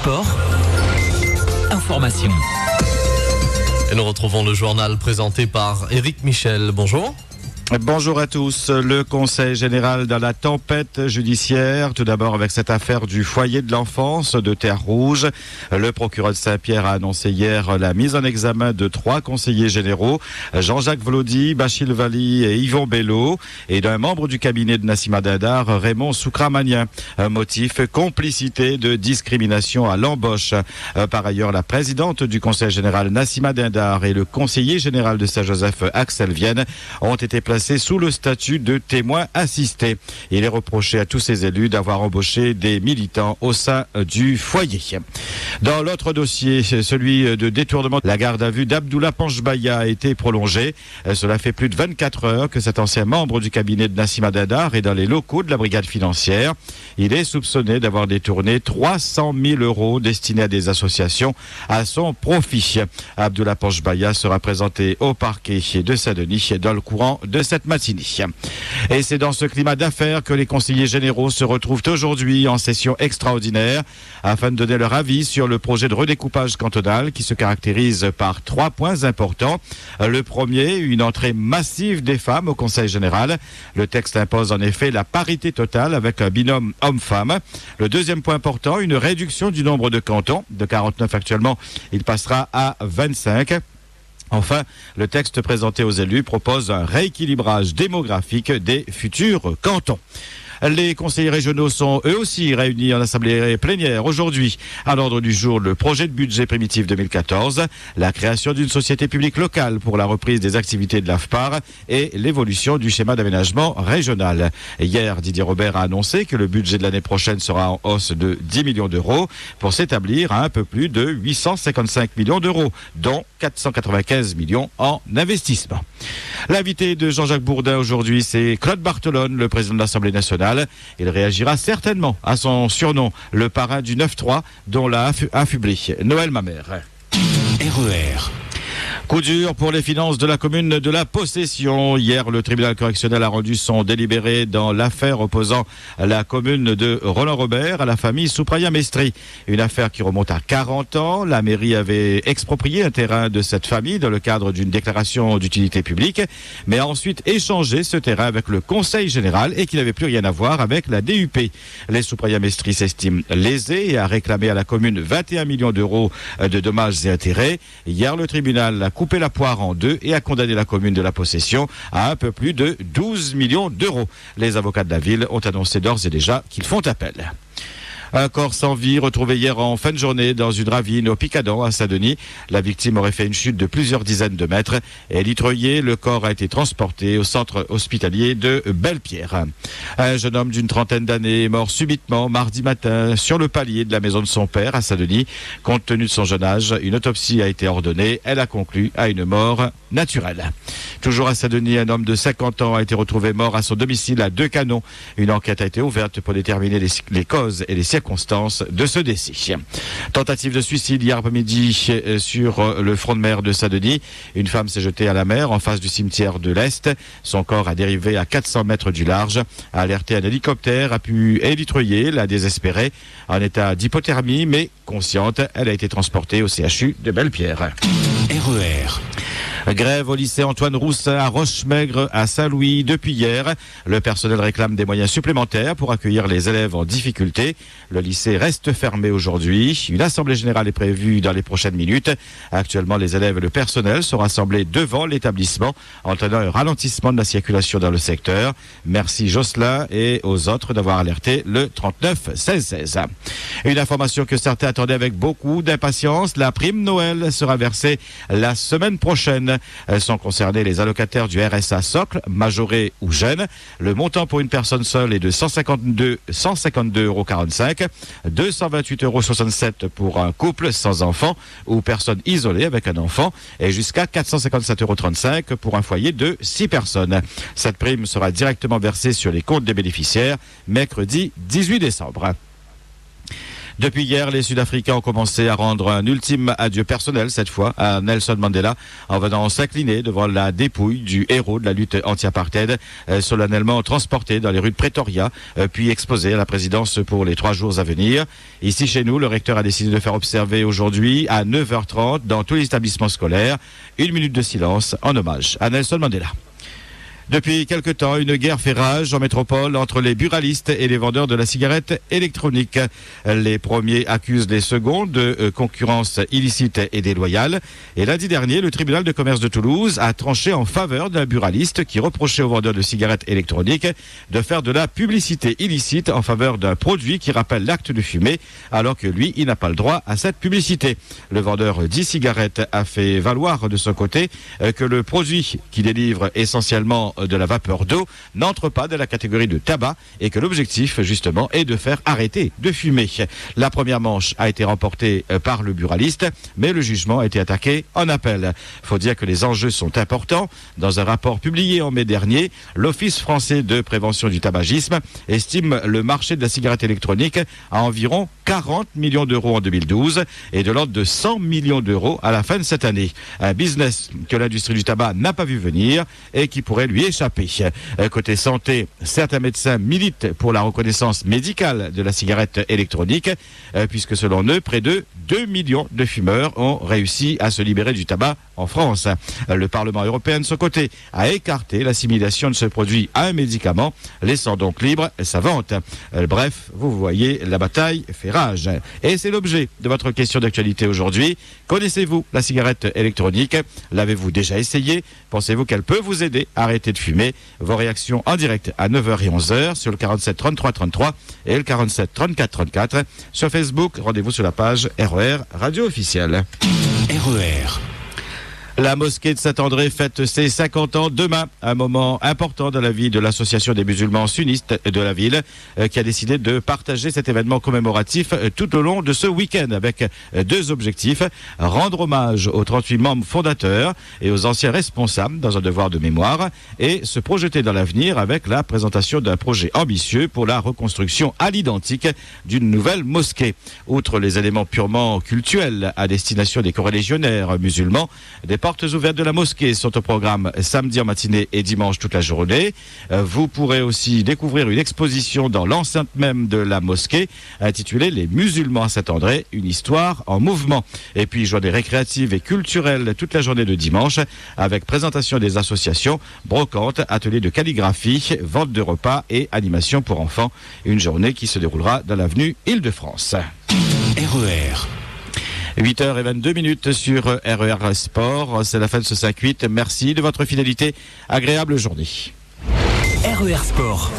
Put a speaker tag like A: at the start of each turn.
A: sport, information.
B: Et nous retrouvons le journal présenté par Éric Michel. Bonjour.
C: Bonjour à tous. Le Conseil général dans la tempête judiciaire. Tout d'abord avec cette affaire du foyer de l'enfance de Terre-Rouge. Le procureur de Saint-Pierre a annoncé hier la mise en examen de 3 conseillers généraux, Jean-Jacques Vlody, Bachil Vali et Yvon Bello, et d'un membre du cabinet de Nassima Dindar, Raymond Soukramania. Un motif, complicité de discrimination à l'embauche. Par ailleurs, la présidente du Conseil général Nassima Dindar et le conseiller général de Saint-Joseph Axel Vienne ont été placés sous le statut de témoins assistés. Il est reproché à tous ces élus d'avoir embauché des militants au sein du foyer. Dans l'autre dossier, celui de détournement, la garde à vue d'Abdullah Panchbaya a été prolongée. Cela fait plus de 24 heures que cet ancien membre du cabinet de Nassima Dindar est dans les locaux de la brigade financière. Il est soupçonné d'avoir détourné 300 000 euros destinés à des associations à son profit. Abdullah Panchbaya sera présenté au parquet de Saint-Denis dans le courant de cette matinée. Et c'est dans ce climat d'affaires que les conseillers généraux se retrouvent aujourd'hui en session extraordinaire afin de donner leur avis sur le projet de redécoupage cantonal qui se caractérise par 3 points importants. Le premier, une entrée massive des femmes au Conseil général. Le texte impose en effet la parité totale avec un binôme homme-femme. Le deuxième point important, une réduction du nombre de cantons. De 49 actuellement, il passera à 25. Enfin, le texte présenté aux élus propose un rééquilibrage démographique des futurs cantons. Les conseillers régionaux sont eux aussi réunis en assemblée plénière aujourd'hui. À l'ordre du jour, le projet de budget primitif 2014, la création d'une société publique locale pour la reprise des activités de l'AFPAR et l'évolution du schéma d'aménagement régional. Hier, Didier Robert a annoncé que le budget de l'année prochaine sera en hausse de 10 millions d'euros pour s'établir à un peu plus de 855 millions d'euros, dont 495 millions en investissement. L'invité de Jean-Jacques Bourdin aujourd'hui, c'est Claude Barthelone, le président de l'Assemblée nationale. Il réagira certainement à son surnom, le parrain du 9-3, dont l'a affublé Noël Mamère.
A: RER.
C: Coup dur pour les finances de la commune de La Possession. Hier, le tribunal correctionnel a rendu son délibéré dans l'affaire opposant la commune de Roland-Robert à la famille Soupraïa Mestri. Une affaire qui remonte à 40 ans. La mairie avait exproprié un terrain de cette famille dans le cadre d'une déclaration d'utilité publique, mais a ensuite échangé ce terrain avec le Conseil général et qui n'avait plus rien à voir avec la DUP. Les Soupraïa Mestri s'estiment lésés et a réclamé à la commune 21 millions d'euros de dommages et intérêts. Hier, le tribunal a coupé la poire en deux et a condamné la commune de La Possession à un peu plus de 12 millions d'euros. Les avocats de la ville ont annoncé d'ores et déjà qu'ils font appel. Un corps sans vie retrouvé hier en fin de journée dans une ravine au Picadon à Saint-Denis. La victime aurait fait une chute de plusieurs dizaines de mètres et litreuillé. Le corps a été transporté au centre hospitalier de Belle-Pierre. Un jeune homme d'une trentaine d'années est mort subitement mardi matin sur le palier de la maison de son père à Saint-Denis. Compte tenu de son jeune âge, une autopsie a été ordonnée. Elle a conclu à une mort naturelle. Toujours à Saint-Denis, un homme de 50 ans a été retrouvé mort à son domicile à Deux-Canons. Une enquête a été ouverte pour déterminer les causes et les circonstances de ce décès. Tentative de suicide hier après-midi sur le front de mer de Saint-Denis. Une femme s'est jetée à la mer en face du cimetière de l'Est. Son corps a dérivé à 400 mètres du large. Alerté, un hélicoptère a pu élitreuiller la désespérée en état d'hypothermie, mais consciente. Elle a été transportée au CHU de Belle-Pierre.
A: RER.
C: Grève au lycée Antoine Roussin à Rochemaigre à Saint-Louis depuis hier. Le personnel réclame des moyens supplémentaires pour accueillir les élèves en difficulté. Le lycée reste fermé aujourd'hui. Une assemblée générale est prévue dans les prochaines minutes. Actuellement, les élèves et le personnel sont rassemblés devant l'établissement, entraînant un ralentissement de la circulation dans le secteur. Merci Jocelyn et aux autres d'avoir alerté le 39 16 16. Une information que certains attendaient avec beaucoup d'impatience. La prime Noël sera versée la semaine prochaine. Sont concernés les allocataires du RSA socle, majorés ou jeunes. Le montant pour une personne seule est de 152,45 €, 228,67 € pour un couple sans enfant ou personne isolée avec un enfant et jusqu'à 457,35 € pour un foyer de 6 personnes. Cette prime sera directement versée sur les comptes des bénéficiaires mercredi 18 décembre. Depuis hier, les Sud-Africains ont commencé à rendre un ultime adieu personnel, cette fois, à Nelson Mandela, en venant s'incliner devant la dépouille du héros de la lutte anti-apartheid, solennellement transporté dans les rues de Pretoria, puis exposé à la présidence pour les 3 jours à venir. Ici, chez nous, le recteur a décidé de faire observer aujourd'hui, à 9h30, dans tous les établissements scolaires, 1 minute de silence en hommage à Nelson Mandela. Depuis quelque temps, une guerre fait rage en métropole entre les buralistes et les vendeurs de la cigarette électronique. Les premiers accusent les seconds de concurrence illicite et déloyale. Et lundi dernier, le tribunal de commerce de Toulouse a tranché en faveur d'un buraliste qui reprochait aux vendeurs de cigarettes électroniques de faire de la publicité illicite en faveur d'un produit qui rappelle l'acte de fumer, alors que lui, il n'a pas le droit à cette publicité. Le vendeur d'e-cigarettes a fait valoir de son côté que le produit qui délivre essentiellement de la vapeur d'eau n'entre pas dans la catégorie de tabac et que l'objectif justement est de faire arrêter de fumer. La première manche a été remportée par le buraliste, mais le jugement a été attaqué en appel. Faut dire que les enjeux sont importants. Dans un rapport publié en mai dernier, l'Office français de prévention du tabagisme estime le marché de la cigarette électronique à environ 40 millions d'euros en 2012 et de l'ordre de 100 millions d'euros à la fin de cette année. Un business que l'industrie du tabac n'a pas vu venir et qui pourrait lui échapper. Côté santé, certains médecins militent pour la reconnaissance médicale de la cigarette électronique, puisque selon eux, près de 2 millions de fumeurs ont réussi à se libérer du tabac en France. Le Parlement européen, de son côté, a écarté l'assimilation de ce produit à un médicament, laissant donc libre sa vente. Bref, vous voyez, la bataille fait rage. Et c'est l'objet de votre question d'actualité aujourd'hui. Connaissez-vous la cigarette électronique? L'avez-vous déjà essayée? Pensez-vous qu'elle peut vous aider à arrêter de fumer? Vos réactions en direct à 9h et 11h sur le 47 33 33 et le 47 34 34. Sur Facebook, rendez-vous sur la page RER Radio Officielle.
A: RER.
C: La mosquée de Saint-André fête ses 50 ans demain, un moment important dans la vie de l'association des musulmans sunnistes de la ville, qui a décidé de partager cet événement commémoratif tout au long de ce week-end avec 2 objectifs: rendre hommage aux 38 membres fondateurs et aux anciens responsables dans un devoir de mémoire et se projeter dans l'avenir avec la présentation d'un projet ambitieux pour la reconstruction à l'identique d'une nouvelle mosquée. Outre les éléments purement cultuels à destination des corélégionnaires musulmans, des portes ouvertes de la mosquée sont au programme samedi en matinée et dimanche toute la journée. Vous pourrez aussi découvrir une exposition dans l'enceinte même de la mosquée intitulée Les musulmans à Saint-André, une histoire en mouvement. Et puis journée récréative et culturelle toute la journée de dimanche avec présentation des associations, brocante, atelier de calligraphie, vente de repas et animation pour enfants. Une journée qui se déroulera dans l'avenue Île-de-France.
A: RER.
C: 8h22 sur RER Sport. C'est la fin de ce 5-8. Merci de votre fidélité. Agréable journée.
A: RER Sport.